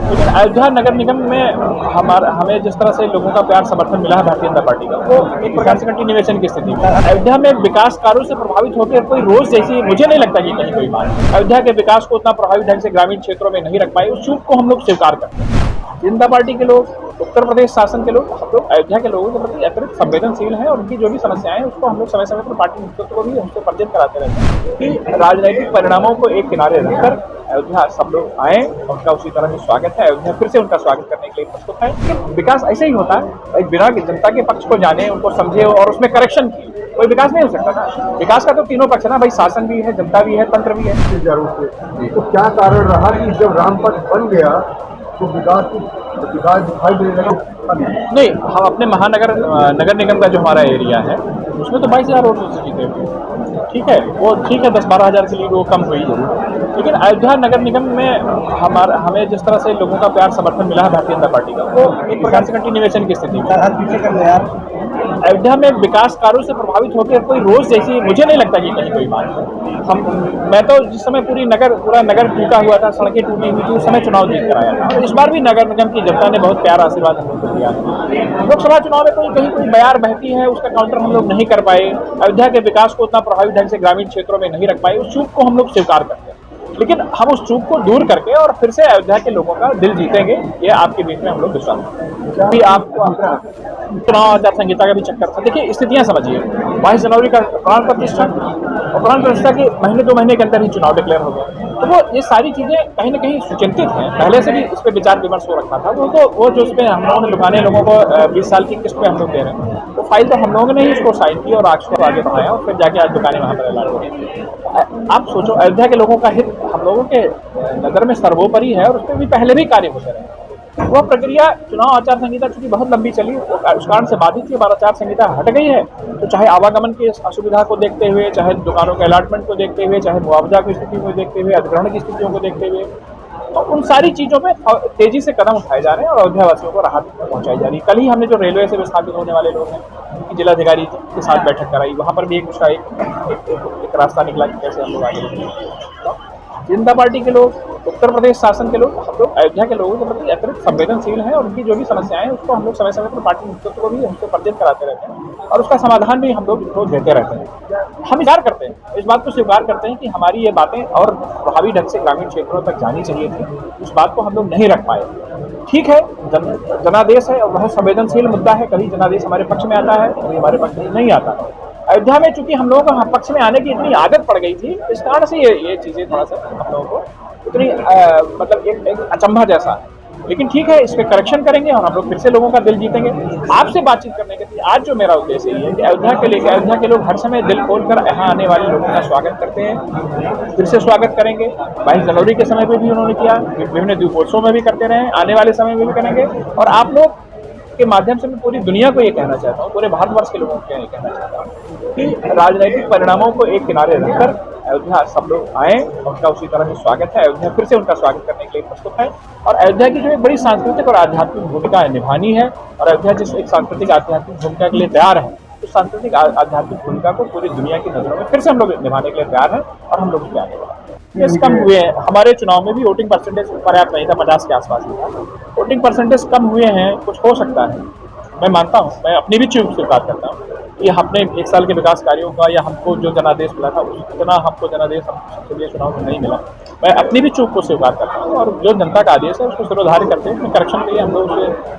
लेकिन अयोध्या नगर निगम में हमें जिस तरह से लोगों का प्यार समर्थन मिला है भारतीय जनता पार्टी का, वो एक प्रकार से कंटिन्यूएशन की स्थिति है। अयोध्या में विकास कार्यों से प्रभावित होकर कोई रोज जैसी मुझे नहीं लगता कि कहीं कोई बात है। अयोध्या के विकास को उतना प्रभावित ढंग से ग्रामीण क्षेत्रों में नहीं रख पाए, उस चूक को हम लोग स्वीकार करते हैं। जनता पार्टी के लोग, उत्तर प्रदेश शासन के लोग, हम लोग अयोध्या के लोगों के प्रति अतिरिक्त संवेदनशील हैं और उनकी जो भी समस्याएं हैं उसको हम लोग समय समय पर पार्टी नेतृत्व को भी हमसे परिचित कराते रहते हैं कि राजनीतिक परिणामों को एक किनारे रखकर अयोध्या सब लोग आए, उनका उसी तरह से स्वागत है। अयोध्या फिर से उनका स्वागत करने के लिए प्रस्तुत है। विकास ऐसे ही होता है, बिना जनता के पक्ष को जाने, उनको समझे और उसमें करेक्शन की कोई विकास नहीं हो सकता ना। विकास का तो तीनों पक्ष है ना भाई, शासन भी है, जनता भी है, तंत्र भी है। जरूर से तो क्या कारण रहा कि जब रामपथ बन गया तो विकास दिखाई देने लगा? नहीं, हम अपने महानगर नगर निगम का जो हमारा एरिया है उसमें तो 22,000 वोट से जीते हुए, ठीक है, वो ठीक है, 10-12 हज़ार की लीड वो कम हुई जरूर। लेकिन अयोध्या नगर निगम में हमें जिस तरह से लोगों का प्यार समर्थन मिला है भारतीय जनता पार्टी का, वो एक प्रकार से कंटिन्यूएशन की स्थिति है। अयोध्या में विकास कार्यों से प्रभावित होकर कोई रोज जैसी मुझे नहीं लगता कि कहीं कोई बात है। मैं तो जिस समय पूरा नगर टूटा हुआ था, सड़कें टूटी हुई थी, उस समय चुनाव जीत कर आया था। इस बार भी नगर निगम की जनता ने बहुत प्यार आशीर्वाद हम लोग को दिया। लोकसभा चुनाव में कहीं कोई बयार बहती है, उसका काउंटर हम लोग नहीं कर पाए, अयोध्या के विकास को उतना प्रभावित ढंग से ग्रामीण क्षेत्रों में नहीं रख पाए, उस चूक को हम लोग स्वीकार करते हैं। लेकिन हम उस चूक को दूर करके और फिर से अयोध्या के लोगों का दिल जीतेंगे, ये आपके बीच में हम लोग विश्वास करते हैं। आपको चुनाव आचार संहिता का भी चक्कर था। देखिए, स्थितियां समझिए, 22 जनवरी का प्राण प्रतिष्ठा और प्राण प्रतिष्ठा के महीने 2 महीने के अंदर ही चुनाव डिक्लेयर हो गया। तो वो ये सारी चीजें कहीं ना कहीं सुचिंतित हैं, पहले से भी इस पर विचार विमर्श हो रखा था। वो जो इसमें हम लोगों ने दुकानें लोगों को 20 साल की किस्त पे हम लोग दे रहे हैं, वो फाइल तो हम लोगों ने ही उसको साइन की और आगे बढ़ाया और फिर जाके आज दुकानें वहां पर ऐलान हो रही। आप सोचो, अयोध्या के लोगों का हित हम लोगों के नजर में सर्वोपरि है और उस पर भी पहले भी कार्य होते रहे। वो प्रक्रिया चुनाव आचार संहिता चूंकि बहुत लंबी चली, उस कारण से बाधित थी। आचार संहिता हट गई है तो चाहे आवागमन की असुविधा को देखते हुए, चाहे दुकानों के अलॉटमेंट को देखते हुए, चाहे मुआवजा की स्थिति को देखते हुए, अधिग्रहण की स्थितियों को देखते हुए, तो उन सारी चीजों में तेजी से कदम उठाए जा रहे हैं और अयोध्या वासियों को राहत पहुंचाई जा रही है। कल ही हमने जो रेलवे से विस्थापित होने वाले लोग हैं उनकी जिलाधिकारी के साथ बैठक कराई, वहां पर भी एक रास्ता निकला कि कैसे हम लोग आगे। जनता पार्टी के लोग, उत्तर प्रदेश शासन के लोग, हम लोग अयोध्या के लोगों के प्रति अतिरिक्त संवेदनशील हैं और उनकी जो भी समस्याएं हैं उसको हम लोग समय समय पर पार्टी नेतृत्व को भी हमसे परिचित कराते रहते हैं और उसका समाधान भी हम लोग देते रहते हैं। हम स्वीकार करते हैं, इस बात को स्वीकार करते हैं कि हमारी ये बातें और प्रभावी ढंग से ग्रामीण क्षेत्रों तक जानी चाहिए थी, उस बात को हम लोग नहीं रख पाए। ठीक है, जनादेश है और बहुत संवेदनशील मुद्दा है, कभी जनादेश हमारे पक्ष में आता है, कभी हमारे पक्ष में नहीं आता है। अयोध्या में चूंकि हम लोगों को पक्ष में आने की इतनी आदत पड़ गई थी, इस कारण से ये चीजें थोड़ा सा हम लोगों को इतनी मतलब एक अचंभा जैसा है। लेकिन ठीक है, इस पे करेक्शन करेंगे और हम लोग फिर से लोगों का दिल जीतेंगे। आपसे बातचीत करने के लिए आज जो मेरा उद्देश्य ये है कि अयोध्या के लोग हर समय दिल खोलकर यहाँ आने वाले लोगों का स्वागत करते हैं, फिर से स्वागत करेंगे। 22 जनवरी के समय पे भी उन्होंने किया, विभिन्न दीपोत्सव में भी करते रहे, आने वाले समय में भी करेंगे। और आप लोग के माध्यम से मैं पूरी दुनिया को ये कहना चाहता हूँ, पूरे भारतवर्ष के लोगों को ये कहना चाहता हूँ कि राजनीतिक परिणामों को एक किनारे रखकर अयोध्या सब लोग आए, उनका उसी तरह से स्वागत है। अयोध्या फिर से उनका स्वागत करने के लिए प्रस्तुत है और अयोध्या की जो एक बड़ी सांस्कृतिक और आध्यात्मिक भूमिका निभानी है और अयोध्या जिस एक सांस्कृतिक आध्यात्मिक भूमिका के लिए तैयार है, उस सांस्कृतिक आध्यात्मिक भूमिका को पूरी दुनिया की नजरों में फिर से हम लोग निभाने के लिए तैयार हैं और हम लोग उसमें आगे बढ़े। कम हुए हैं हमारे चुनाव में भी, वोटिंग परसेंटेज पर्याप्त नहीं था, 50 के आसपास ही था। वोटिंग परसेंटेज कम हुए हैं, कुछ हो सकता है, मैं मानता हूँ, मैं अपनी भी चूक स्वीकार करता हूँ कि हमने 1 साल के विकास कार्यों का या हमको जो जनादेश मिला था उतना हमको जनादेश संसदीय चुनाव में नहीं मिला। मैं अपनी भी चूक को स्वीकार करता हूँ और जो जनता का आदेश है उसको सिरोधार्य करते हैं। करेक्शन के लिए हम लोग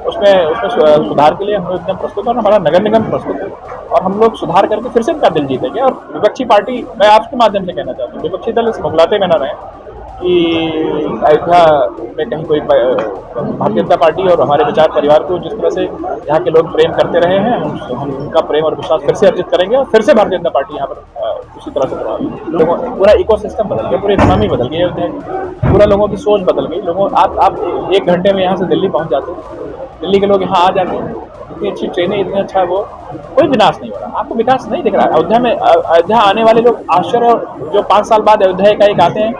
उसमें सुधार के लिए हम लोग एकदम प्रस्तुत हैं और हमारा नगर निगम प्रस्तुत है और हम लोग सुधार करके फिर से इनका दिल जीतेंगे। और विपक्षी पार्टी, मैं आपके माध्यम से कहना चाहता हूँ, विपक्षी दल इस मुगलाते में न रहे कि अयोध्या में कहीं कोई भारतीय जनता पार्टी और हमारे विचार परिवार को जिस तरह से यहाँ के लोग प्रेम करते रहे हैं, हम उनका प्रेम और विश्वास फिर से अर्जित करेंगे और फिर से भारतीय जनता पार्टी यहाँ पर उसी तरह से लोगों, पूरा इकोसिस्टम बदल गया, पूरी इकोनॉमी बदल गई अयोध्या की, पूरा लोगों की सोच बदल गई। लोगों आप 1 घंटे में यहाँ से दिल्ली पहुँच जाते हैं, दिल्ली के लोग यहाँ आ जाते हैं, इतनी अच्छी ट्रेनें, इतनी अच्छा है, वो कोई विकास नहीं हो रहा, आपको विकास नहीं दिख रहा है अयोध्या में। अयोध्या आने वाले लोग आश्चर्य, और जो 5 साल बाद अयोध्या एक आते हैं,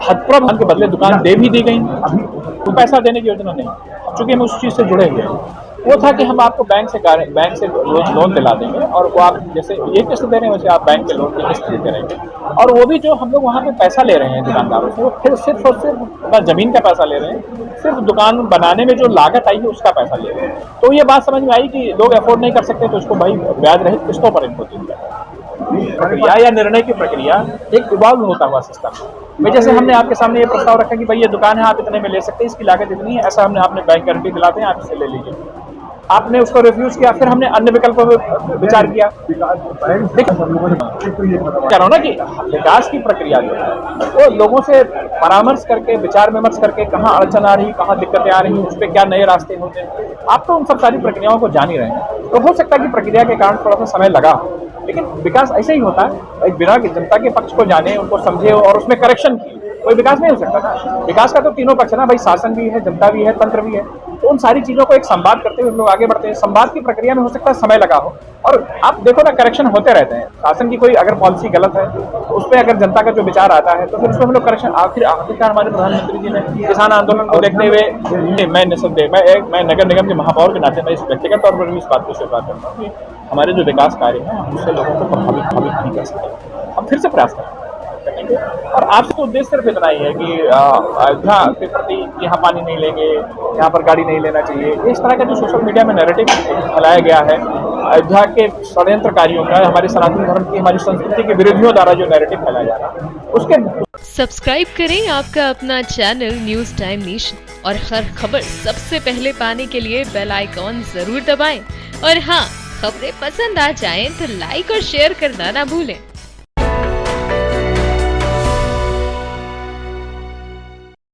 हतप्रभ के बदले दुकान दे भी दी गई, अभी तो पैसा देने की योजना नहीं, चूंकि हम उस चीज से जुड़े हुए हैं। वो था कि हम आपको बैंक से रोज लोन दिला देंगे और वो आप जैसे ये किस्त दे रहे हैं वैसे आप बैंक के लोन की किस्त देते रहेंगे। और वो भी जो हम लोग वहाँ पे पैसा ले रहे हैं दुकानदारों से, वो फिर सिर्फ और सिर्फ ना जमीन का पैसा ले रहे हैं, सिर्फ दुकान बनाने में जो लागत आई है उसका पैसा ले रहे हैं। तो ये बात समझ में आई कि लोग अफोर्ड नहीं कर सकते तो इसको भाई ब्याज रहित किस्तों पर इनको दे दिया प्रक्रिया या निर्णय की प्रक्रिया एक इवॉल्व होता हुआ सिस्टम। भाई जैसे हमने आपके सामने ये प्रस्ताव रखा कि भाई ये दुकान है, आप इतने में ले सकते हैं, इसकी लागत इतनी है, ऐसा हमने आपने बैंक गारंटी दिलाते हैं, आप इसे ले लीजिए। आपने उसको रिफ्यूज किया, फिर हमने अन्य विकल्पों पर विचार किया। कह रहा हूँ ना कि विकास की प्रक्रिया जो है वो लोगों से परामर्श करके, विचार विमर्श करके, कहाँ अड़चन आ रही, कहाँ दिक्कतें आ रही, उस पर क्या नए रास्ते होते हैं, आप तो उन सब सारी प्रक्रियाओं को जान ही रहे हैं। तो हो सकता है कि प्रक्रिया के कारण थोड़ा सा समय लगा, लेकिन विकास ऐसे ही होता है, बिना जनता के पक्ष को जाने, उनको समझे और उसमें करेक्शन की कोई विकास नहीं हो सकता ना। विकास का तो तीनों पक्ष है ना भाई, शासन भी है, जनता भी है, तंत्र भी है। तो उन सारी चीजों को एक संवाद करते हुए हम लोग आगे बढ़ते हैं। संवाद की प्रक्रिया में हो सकता है समय लगा हो, और आप देखो ना करेक्शन होते रहते हैं। शासन की कोई अगर पॉलिसी गलत है तो उस पर अगर जनता का जो विचार आता है तो फिर उसमें हम लोग करेक्शन आखिरकार हमारे प्रधानमंत्री जी ने किसान आंदोलन को देखते हुए, मैं निसंदेह मैं नगर निगम के महापौर के नाते मैं इस व्यक्तिगत तौर पर भी इस बात को स्वीकार करता हूँ कि हमारे जो विकास कार्य हैं उससे लोगों को प्रभावित नहीं कर सकते। हम फिर से प्रयास करेंगे और आपसे तो उद्देश्य सिर्फ इतना ही है कि अयोध्या के प्रति यहाँ पानी नहीं लेंगे, यहाँ पर गाड़ी नहीं लेना चाहिए, इस तरह का जो सोशल मीडिया में नैरेटिव फैलाया गया है अयोध्या के षड्यंत्रकारियों का, हमारे सनातन धर्म की, हमारी संस्कृति के विरोधियों द्वारा जो नैरेटिव फैलाया जा रहा है उसके। सब्सक्राइब करें आपका अपना चैनल न्यूज़ टाइम नेशन, और हर खबर सबसे पहले पाने के लिए बेल आइकॉन जरूर दबाएं। और हाँ, खबरें पसंद आ जाएं तो लाइक और शेयर करना ना भूलें।